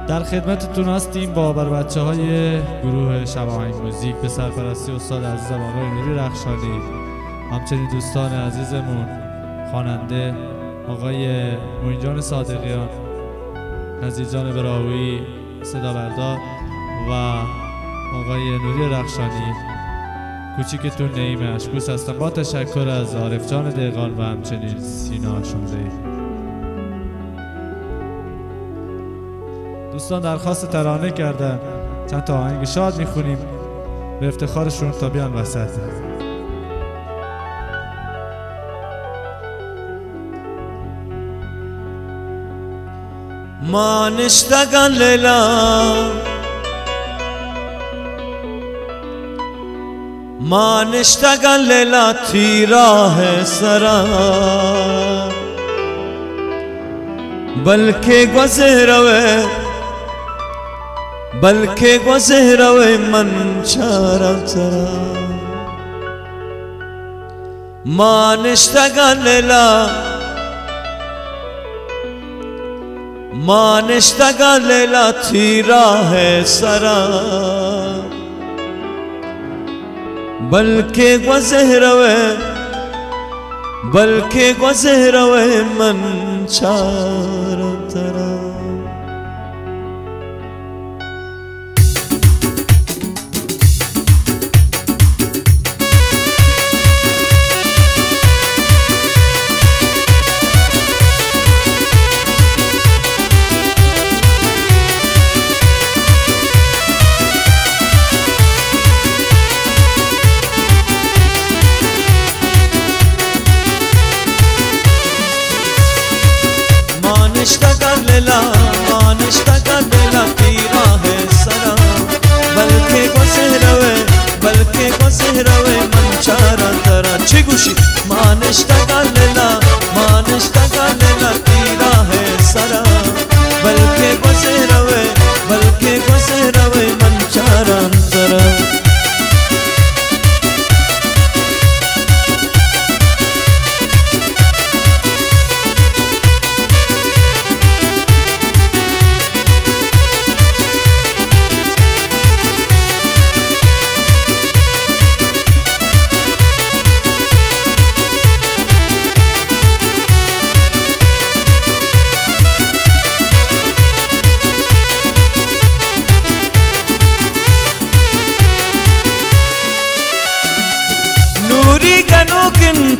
در خدمتتون هستیم با بچه های گروه شب آهنگ موزیک به سرپرستی استاد عزیزم آقای نوری رخشانی، همچنین دوستان عزیزمون خواننده آقای معین جان صادقیان، نظیر جان براوی صدا بردار و آقای نوری رخشانی، کوچیکتون نعیم اشکوس هستم با تشکر از عارف جان دهقان و همچنین سینا شمزه‌ای. دوستان درخواست ترانه کردن، چند تا آهنگ شاد میخونیم به افتخارشون تا بیان وسط. ما نشتاق لیلا ما نشتاق لیلا تیراه سرا بلکه گذروه بلکه گذروه من چارم سرا ما نشتاق لیلا ما نشتاق لیلا تیراه سرا بلکه گذروه بلکه گذروه من چارم ترا ما نشتاق لیلا تیراه سرا بلکه گذروه بلکه گذروه من چارا ترا چی گوشی ما نشتاق لیلا تیراه سرا بلکه گذروه بلکه گذروه من چارا ترا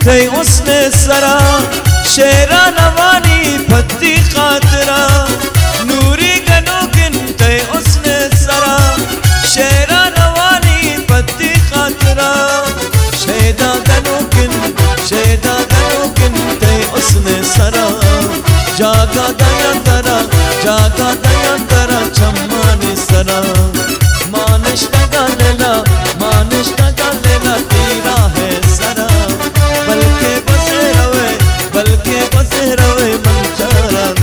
تی حسن سرا شیرا نوانی پتی خاطرا نوری گنوکن تی حسن سرا شیرا نوانی پتی خاطرا شیدا گنوکن تی حسن سرا جاگا دیا ترا چمانی سرا ما نشتاق لیلا تیرا ہے سرا بلکه گذروه من چارم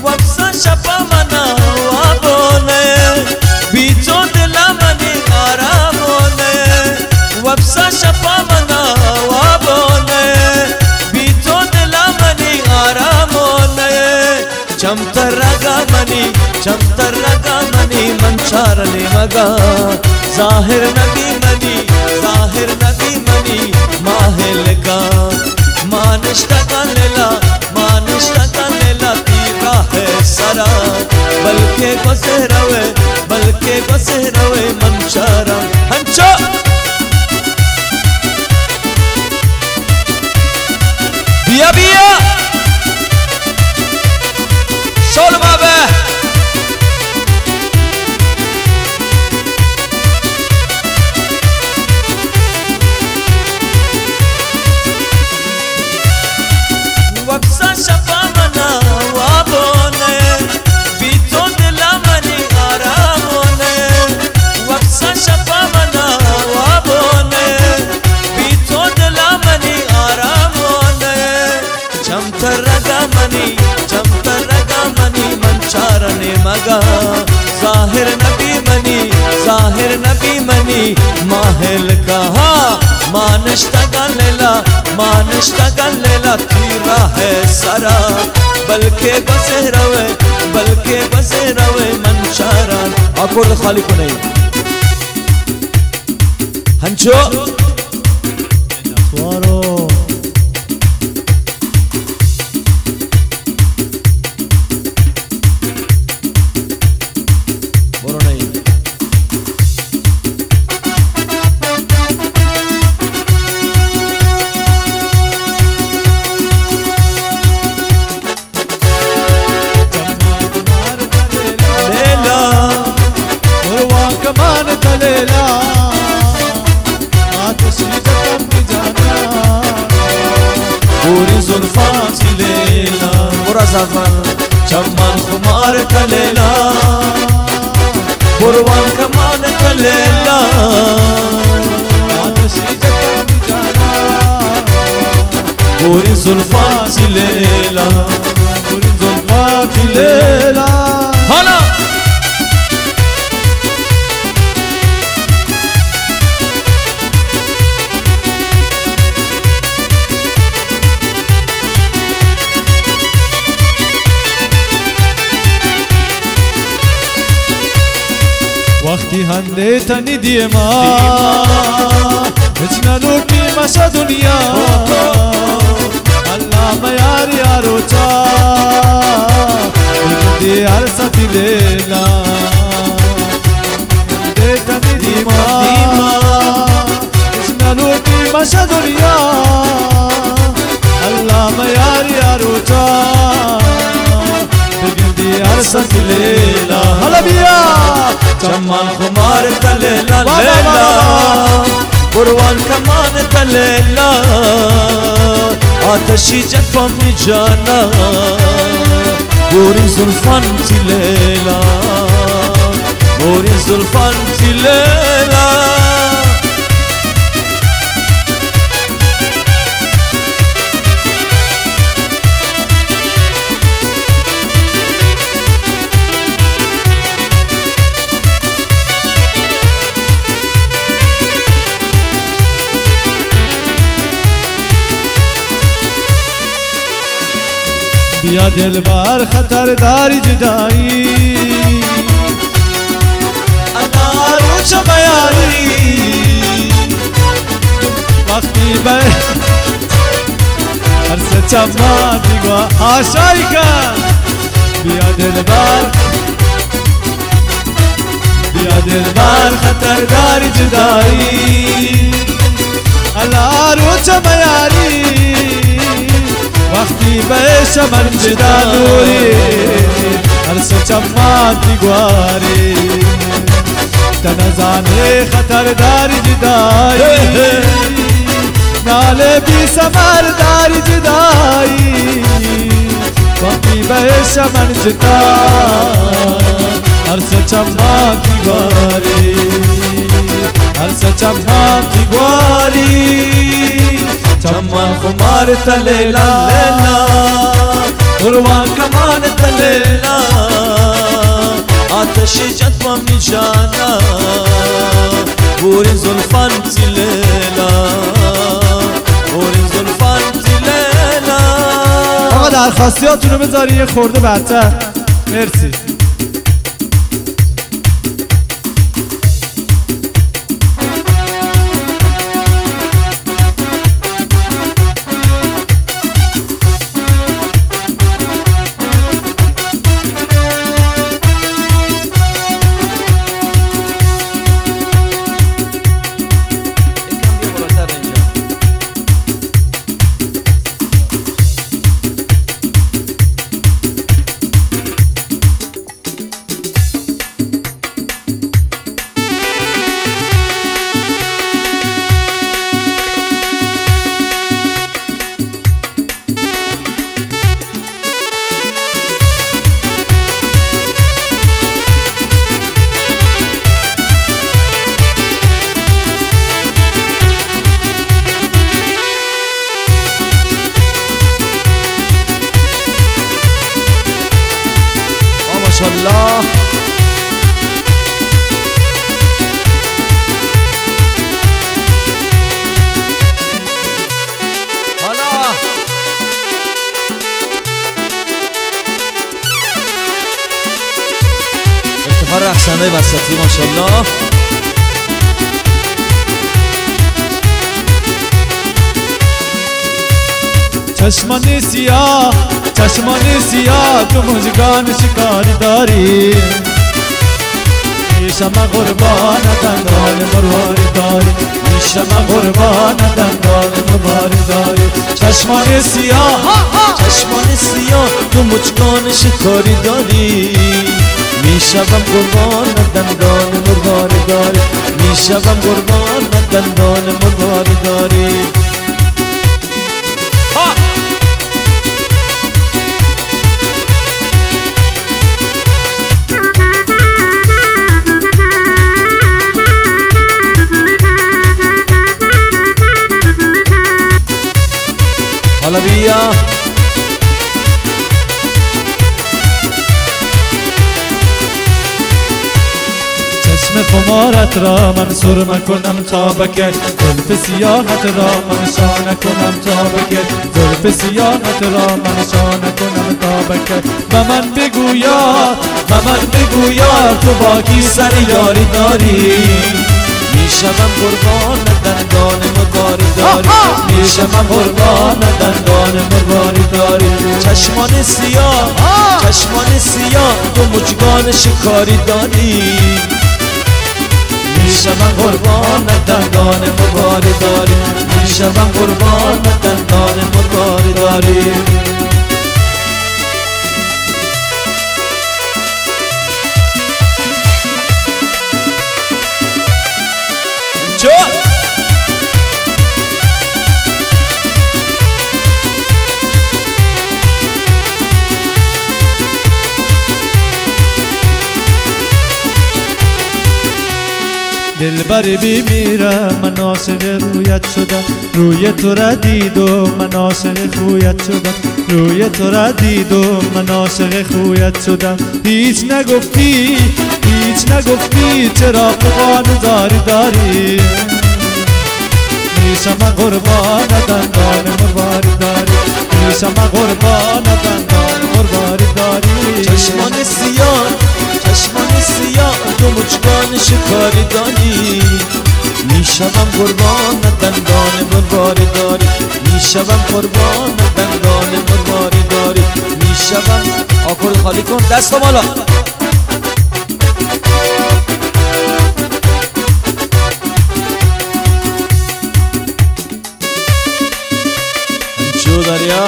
وابسا شپا منا وابونه بیچو دلا منی آرامونه وابسا شپا منا وابونه بیچو دلا منی آرامونه چمتر رگا منی من چارلی مگا ظاهر نبی منی ماہل کا ما نشتاق لیلا تیرا ہے سرا بلکه گذروه من چارم هنچو بیا شول بابا وابسا شپا منا وابونه بیتو دلا منی آرامونه وابسا شپا منا وابونه بیتو دلا منی آرامونه چم نگا ظاهر نبی منی ظاهر نبی منی ماهل کہا مانشتگا لیلا تیرا ہے سرا بلکہ بسے روے منشاران اکول خالق نہیں ہنچو اخوارو برو نہیں كمان تليلا آتشی جتم بجانا پوری زلفات لیلا برا زفر چمان خمار تلیلا بروان کمان تلیلا آتشی جتم بجانا پوری زلفات لیلا پوری زلفات لیلا حالا وقتی هنده تنی دیما هچنا لوکی مشا دنیا اللہ میار یارو چا دی عرصتی لیلا هنده تنی دیما هچنا لوکی مشا دنیا اللہ میار یارو چا عرصت لیلا حالا بیا چمان خمار تلیلا لیلا بروان کمان تلیلا آتشی جفا می جانا بوری زلفان تی لیلا بوری زلفان تی لیلا بیا دلبر خطرداری جدایی انارو چه بیاری وقتی به هر سه چمان دیگو آشایی کن بیا دلبر خطرداری جدایی انارو چه بیاری وقتی بهش من جدا دوری هر سه چمان دیگواری تنزانه خطرداری جدایی ناله بی سمر داری جدایی وقتی بهش من جدا هر سه چمان دیگواری هر سه چمان دیگواری چمان خمار تلیلا لیلا بروان کمان تلیلا آتشی جتوا می جانا بوری زلفان تی لیلا بوری زلفان تی لیلا آقا درخواستیاتون رو بذاری یه خورده بدتر مرسی ماشاءالله. حالا افتخار رقصنده وسطی ماشاءالله. چشمان سیاه تو مژگان شکاری داری، میشم قربان دندان مرواری داری، میشم قربان دندان مرواری داری. چشمان سیاه تو مژگان شکاری داری، میشم قربان دندان مرواری داری، میشم قربان دندان مرواری داری. حالا بیا چشم خمارت را من سر مکنم تا بکر، زلف سیاحت را من شانه کنم تا بکر، زلف سیاحت را من شانه کنم تا بکر. و من بگویا تو با کی سر یاری داری، میشم قربان دندان مرواری داری، میشم قربان دندان مرواری داری. چشمان سیاه تو مژگان شکاری داری، میشم قربان دندان مرواری داری، میشم قربان دندان مرواری داری. دلبر بیمیرم من عاشق رویت شدم، روی تو را دید و من عاشق خویت شدم، روی تو را دید و من عاشق خویت شدم. هیچ نگفتی چرا فغان زاری داری، میشم قربان دندان مرواری داری، میشم قربان دندان مرواری داری. چشمان سیاه تو مژگان شکاری داری، میشم قربان دندان مرواری داری، میشم قربان دندان مرواری داری. میشم آکورد خالی کن دستم بالا. چو دریا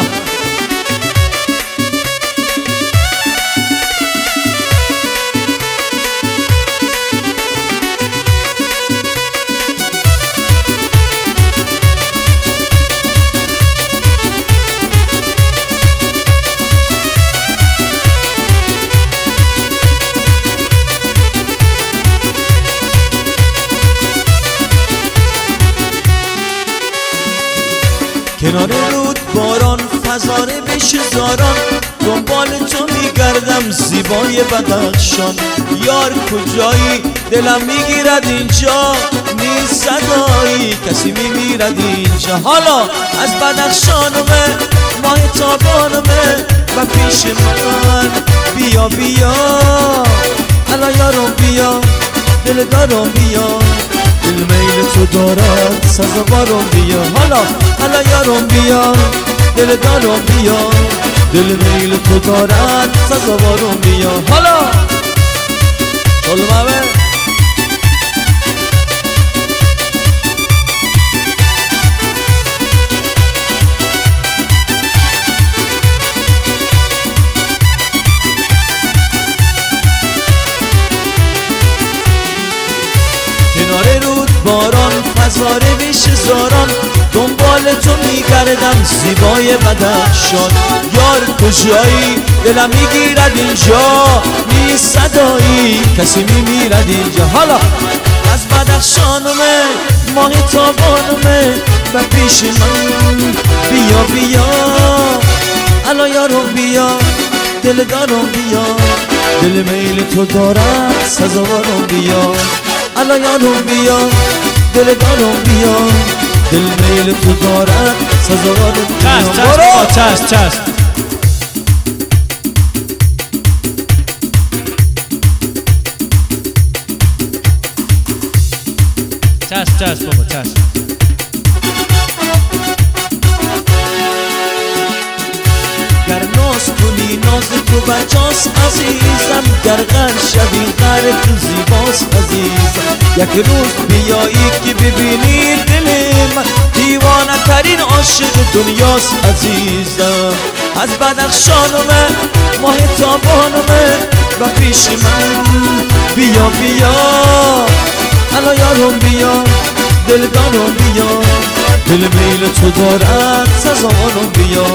کنار رود باران فضاره بشه زاران، دنبال تو میگردم زیبای بدخشان. یار کجایی دلم میگیرد اینجا، نیست صدایی کسی میمیرد اینجا. حالا از بدخشانمه ماه تابانمه و پیش من بیا الا یارم بیا دلدارم بیا، دل میل تو دارد سزاوارم بیا. حالا الا یارم بیا دلدارم بیا، دل میل تو دارد سزاوارم بیا. حالا چلمه کنار رود باران فضاره بشه زاران، دنبال تو میگردم زیبای بدخشان. یار کجایی دلم میگیرد اینجا، نیست صدایی کسی میمیرد اینجا. حالا از بدخشانمه ماه تابانمه و پیش من بیا الا یارم بیا دلدارم بیا، دل میل تو دارد سزاوارم بیا الان یارم بیا دل دارم بیا دل میل تو دارد سزاوارم بیا چشم بابا چشم گر ناز کنی ناز تو بچاست عزیزم گر غر شوی غر تو زیباست عزیزم یک روز بیایی که ببینی دل من دیوانه ترین عاشق دنیاست عزیزم از بدخشانمه ماه تابانمه و پیش من بیا الان یارم بیا دل دارم بیا دل میل تو دارد سزاوارم بیا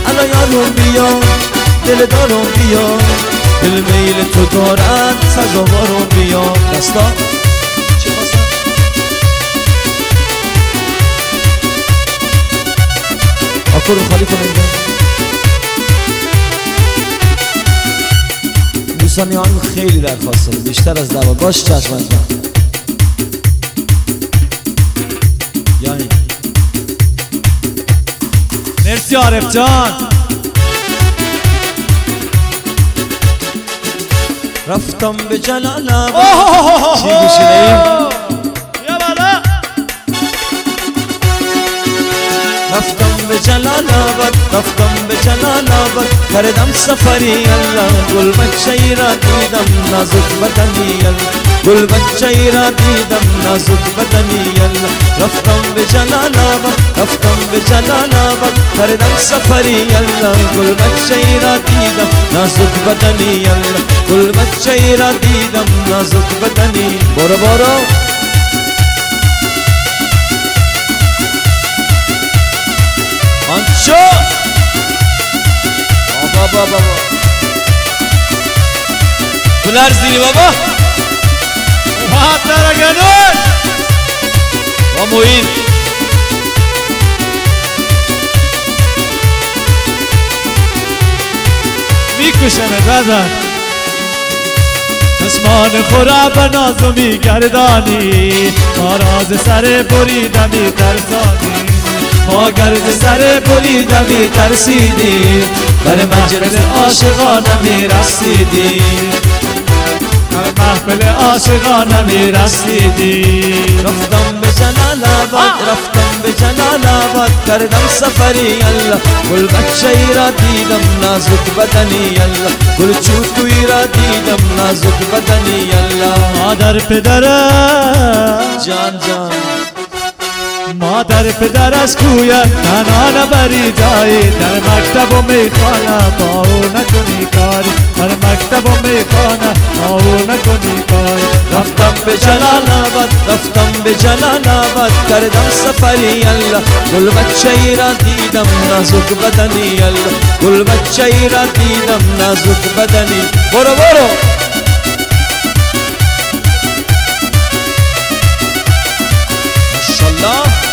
الان یارم بیا دل دارم بیا دل میل تو دارد سزاوارم بیا دستا چه خواستم؟ آکو رو خالی کنم دوستانی آنگو خیلی درخواست دارم بیشتر از دوا باش چشمت من یعنی مرسی عارف جان رفتم به جلال آباد چی گوشی نیم؟ یا بالا رفتم به جلال آباد کردم سفری الله گل بچه ای را دیدم نازک بدنی الله گل بچه ای را دیدم نازک بدنی الله رفتم به جلال آباد کردم سفری الله گل بچه ای را دیدم نازک بدنی الله گل بچه ای را دیدم نازک بدنی برو آنچو بابا کلر زیری بابا اومد درگنون با موین میکشنه بزن چشمان خورا به نازو میگردانی ما راز سر بریدم میترسانی ما گرد سر بریدم میترسیدیم بر محفل عاشقانه میرسیدیم بر محفل عاشقانه میرسیدیم رفتم به جلال آباد کردم سفری الله گل بچه ای را دیدم نازک بدنی الله گل چوتوی را دیدم نازک بدنی الله مادر پدرم جان مادر پدرش کویت تنها نبری جایی در مکتب و میخانه با او نکنی کاری در مکتب و میخانه با او نکنی کاری رفتم به جلال آباد کردم سفری الله گل بچه ای را دیدم نازک بدنی الله گل بچه ای را دیدم نازک بدنی برو ماشاءالله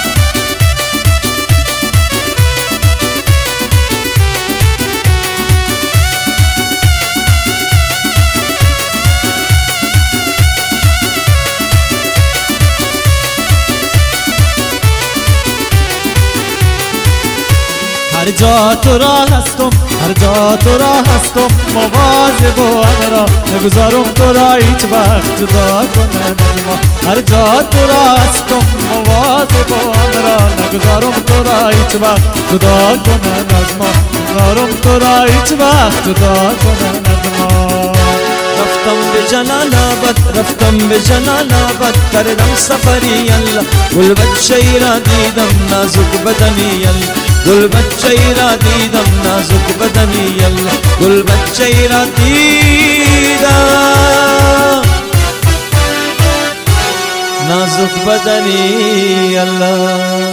هر جا تو را هستم مواظب و را نگذارم تو را هیچ وقت جدا کنن از ما هر جا تو را هستم مواظب و را نگذارم تو را هیچ وقت جدا کنن از ما نگذارم تو را هیچ وقت جدا کنن از ما رفتم به جلال آباد کردم سفری الله گل بچه ای را دیدم نازک بدنی الله گل بچه ای را دیدم نازک بدنی الله گل بچه ای را دیدم نازک بدنی الله